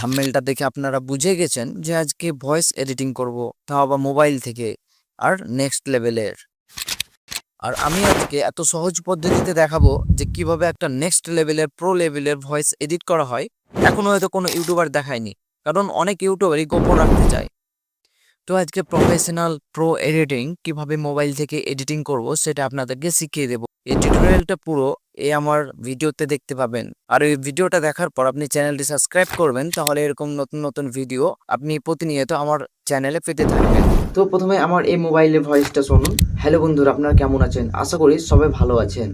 থাম্বনেলটা দেখে আপনারা বুঝে গেছেন যে আজকে ভয়েস এডিটিং করব, তাও আবার মোবাইল থেকে, আর নেক্সট লেভেলের। আর আমি আজকে এত সহজ পদ্ধতিতে দেখাবো যে কিভাবে একটা নেক্সট লেভেলের প্রো লেভেলের ভয়েস এডিট করা হয়। এখনো হয়তো কোনো ইউটিউবার দেখায়নি, কারণ অনেক ইউটিউবারই গোপন রাখতে চায়। তো আজকে প্রফেশনাল প্রো এডিটিং কিভাবে মোবাইল থেকে এডিটিং করব সেটা আপনাদেরকে শিখিয়ে দেবো। এই টিউটোরিয়ালটা পুরো আমার ভিডিওতে দেখতে পাবেন। আর এই ভিডিওটা দেখার পর আপনি চ্যানেলটি সাবস্ক্রাইব করবেন, তাহলে এরকম নতুন নতুন ভিডিও আপনি প্রতিনিয়ত আমার চ্যানেলে পেতে থাকবেন। তো প্রথমে আমার এই মোবাইলের ভয়েসটা শুনুন। হ্যালো বন্ধুরা, আপনারা কেমন আছেন? আশা করি সবাই ভালো আছেন।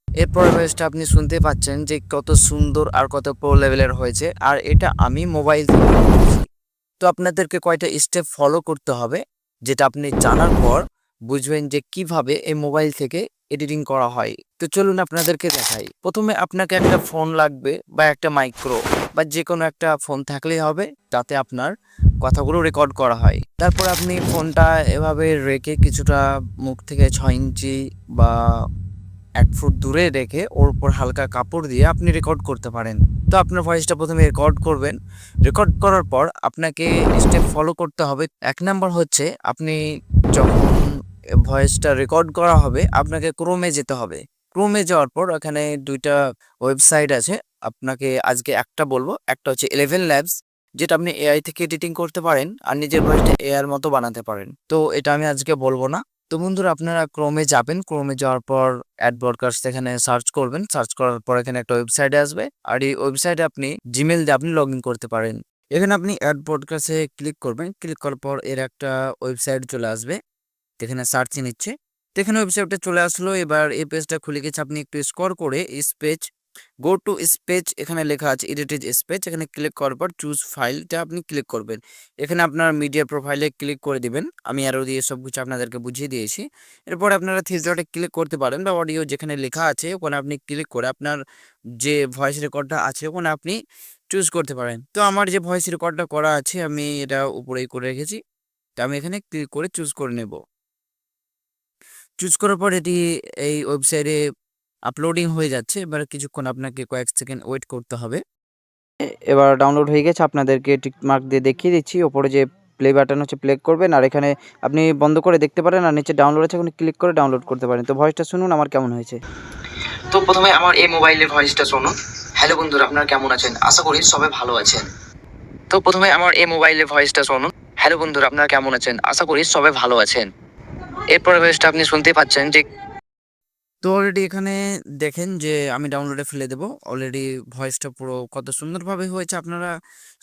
এরপর ভয়েসটা আপনি শুনতে পাচ্ছেন যে কত সুন্দর আর কত প্রো লেভেলের হয়েছে, আর এটা আমি মোবাইল থেকে করেছি। তো আপনাদেরকে কয়টা স্টেপ ফলো করতে হবে, যেটা আপনি জানার পর বুঝবেন যে কিভাবে এই মোবাইল থেকে এডিটিং করা হয়। তো চলুন আপনাদেরকে দেখাই। প্রথমে আপনাকে একটা ফোন লাগবে, বা একটা মাইক্রো, বা যে কোনো একটা ফোন থাকলেই হবে, তাতে আপনার কথাগুলো রেকর্ড করা হয়। তারপর আপনি ফোনটা এভাবে রেখে কিছুটা মুখ থেকে 6 ইঞ্চি বা 1 ফুট দূরে রেখে ওর উপর হালকা কাপড় দিয়ে আপনি রেকর্ড করতে পারেন। তো আপনার ভয়েসটা প্রথমে রেকর্ড করবেন। রেকর্ড করার পর আপনাকে স্টেপ ফলো করতে হবে। 1 নাম্বার হচ্ছে, আপনি যখন ভয়েসটা রেকর্ড করা হবে আপনাকে ক্রোমে যেতে হবে। ক্রোমে যাওয়ার পর এখানে 2টা ওয়েবসাইট আছে, আপনাকে আজকে একটা বলবো। একটা হচ্ছে 11 ল্যাবস, যেটা আপনি এআই থেকে এডিটিং করতে পারেন আর নিজের ভয়েসটা এআইয়ের মতো বানাতে পারেন। তো এটা আমি আজকে বলবো না। তো বন্ধুরা, আপনারা ক্রোমে যাবেন। ক্রোমে যাওয়ার পর অ্যাড ব্রডকাস্ট এখানে সার্চ করবেন। সার্চ করার পর এখানে একটা ওয়েবসাইটে আসবে, আর এই ওয়েবসাইটে আপনি জিমেল দিয়ে আপনি লগ ইন করতে পারেন। এখানে আপনি অ্যাড ব্রডকাস্টে ক্লিক করবেন। ক্লিক করার পর এর একটা ওয়েবসাইট চলে আসবে, এখানে সার্চে নিচ্ছে। তো এখানে ওয়েবসাইটটা চলে আসলো। এবার এই পেজটা খুলে গেছে। আপনি একটু স্ক্রল করে স্পেজ, গো টু স্পেজ, এখানে লেখা আছে এডিটেড স্পেজ, এখানে ক্লিক করার পর চুজ ফাইলটা আপনি ক্লিক করবেন। এখানে আপনার মিডিয়া প্রোফাইলে ক্লিক করে দিবেন। আমি আরও দিয়ে সব কিছু আপনাদেরকে বুঝিয়ে দিয়েছি। এরপর আপনারা থ্রি ডটে ক্লিক করতে পারেন, বা অডিও যেখানে লেখা আছে ওখানে আপনি ক্লিক করে আপনার যে ভয়েস রেকর্ডটা আছে ওখানে আপনি চুজ করতে পারেন। তো আমার যে ভয়েস রেকর্ডটা করা আছে আমি এটা উপরেই করে রেখেছি। তো আমি এখানে ক্লিক করে চুজ করে নেব। চুজ করার পর এটি এই ওয়েবসাইটে আপলোডিং হয়ে যাচ্ছে। এবার কিছুক্ষণ আপনাকে কয়েক সেকেন্ড ওয়েট করতে হবে। এবার ডাউনলোড হয়ে গেছে। আপনাদেরকে টিক মার্ক দিয়ে দেখিয়ে দিচ্ছি। ওপরে যে প্লে বাটন হচ্ছে প্লে করবেন, আর এখানে আপনি বন্ধ করে দেখতে পারেন, আর নিচে ডাউনলোড আছে, ওখানে ক্লিক করে ডাউনলোড করতে পারেন। তো ভয়েসটা শুনুন আমার কেমন হয়েছে। তো প্রথমে আমার এই মোবাইলের ভয়েসটা শুনুন। হ্যালো বন্ধুরা, আপনারা কেমন আছেন? আশা করি সবাই ভালো আছেন। তো প্রথমে আমার এই মোবাইলের ভয়েসটা শুনুন। হ্যালো বন্ধুরা, আপনারা কেমন আছেন? আশা করি সবাই ভালো আছেন। এরপরে ভয়েসটা আপনি শুনতে পাচ্ছেন যে, তো অলরেডি এখানে দেখেন যে আমি ডাউনলোডে ফেলে দেবো। অলরেডি ভয়েসটা পুরো কত সুন্দরভাবে হয়েছে আপনারা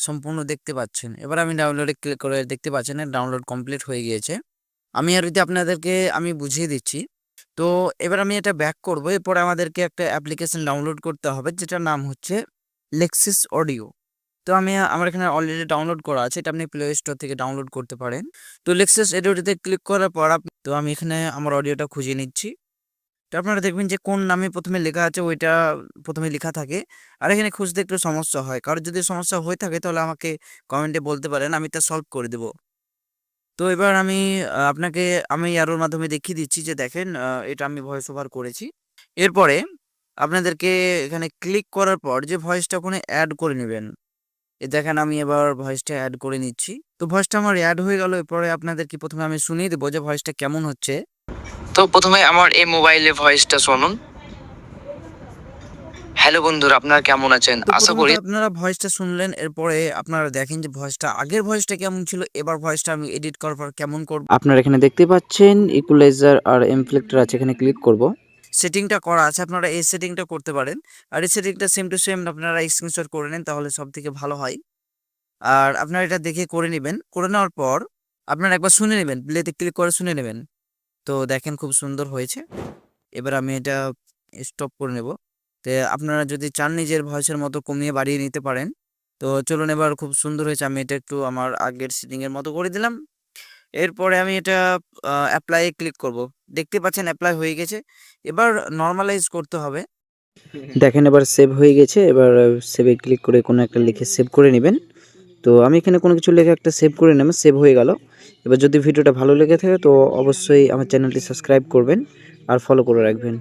সম্পূর্ণ দেখতে পাচ্ছেন। এবার আমি ডাউনলোডে ক্লিক করে দেখতে পাচ্ছেন ডাউনলোড কমপ্লিট হয়ে গিয়েছে। আমি আর যদি আপনাদেরকে আমি বুঝিয়ে দিচ্ছি। তো এবার আমি এটা ব্যাক করব। এরপরে আমাদেরকে একটা অ্যাপ্লিকেশন ডাউনলোড করতে হবে, যেটার নাম হচ্ছে লেক্সিস অডিও। তো আমার এখানে অলরেডি ডাউনলোড করা আছে, এটা আপনি প্লে স্টোর থেকে ডাউনলোড করতে পারেন। তো লেক্সিস অডিওতে ক্লিক করার পর তো আমি এখানে আমার অডিওটা খুঁজে নিচ্ছি। তো আপনারা দেখবেন যে কোন নামে প্রথমে লেখা আছে ওইটা প্রথমে লেখা থাকে। আর এখানে খুঁজতে একটু সমস্যা হয়। কারোর যদি সমস্যা হয়ে থাকে তাহলে আমাকে কমেন্টে বলতে পারেন, আমি তা সলভ করে দেবো। তো এবার আপনাকে আমি আরোর মাধ্যমে দেখিয়ে দিচ্ছি যে দেখেন, এটা আমি ভয়েস ওভার করেছি। এরপরে আপনাদেরকে এখানে ক্লিক করার পর যে ভয়েসটা ওখানে অ্যাড করে নেবেন। দেখেন আমি এবার ভয়েসটা অ্যাড করে নিচ্ছি। তো ভয়েসটা আমার অ্যাড হয়ে গেল। এরপরে আপনাদেরকে প্রথমে আমি শুনিয়ে দেবো যে ভয়েসটা কেমন হচ্ছে। তো প্রথমে আমার এই মোবাইলে ভয়েসটা শুনুন। হ্যালো বন্ধুরা, আপনারা কেমন আছেন? আশা করি আপনারা ভয়েসটা শুনলেন। এরপরে আপনারা দেখেন যে ভয়েসটা, আগের ভয়েসটা কেমন ছিল, এবার ভয়েসটা আমি এডিট করার পর কেমন করব। আপনারা এখানে দেখতে পাচ্ছেন ইকুয়ালাইজার আর এমফ্লেক্টর আছে, এখানে ক্লিক করব। সেটিংটা করা আছে, আপনারা এই সেটিংটা করতে পারেন। আর এই সেটিংটা সেম টু সেম আপনারা স্ক্রিনশট করে নেন, তাহলে সব থেকে ভালো হয়। আর আপনারা এটা দেখে করে নেবেন। করে নেওয়ার পর আপনারা একবার শুনে নেবেন, প্লেতে ক্লিক করে শুনে নেবেন। তো দেখেন খুব সুন্দর হয়েছে। এবার আমি এটা স্টপ করে নেব। তো আপনারা যদি চান নিজের ভয়েসের মতো কমিয়ে বাড়িয়ে নিতে পারেন। তো চলুন, এবার খুব সুন্দর হয়েছে। আমি এটা একটু আমার আগের সেটিংয়ের মতো করে দিলাম। এরপরে আমি এটা অ্যাপ্লাই এ ক্লিক করব। দেখতে পাচ্ছেন অ্যাপ্লাই হয়ে গেছে। এবার নরমালাইজ করতে হবে। দেখেন এবার সেভ হয়ে গেছে। এবার সেভে ক্লিক করে কোনো একটা লিখে সেভ করে নেবেন। তো আমি এখানে কোনো কিছু লিখে একটা সেভ করে নেব, সেভ হয়ে গেল। এবার যদি ভিডিওটা ভালো লেগে থাকে তো অবশ্যই আমার চ্যানেলটি সাবস্ক্রাইব করবেন আর ফলো করে রাখবেন।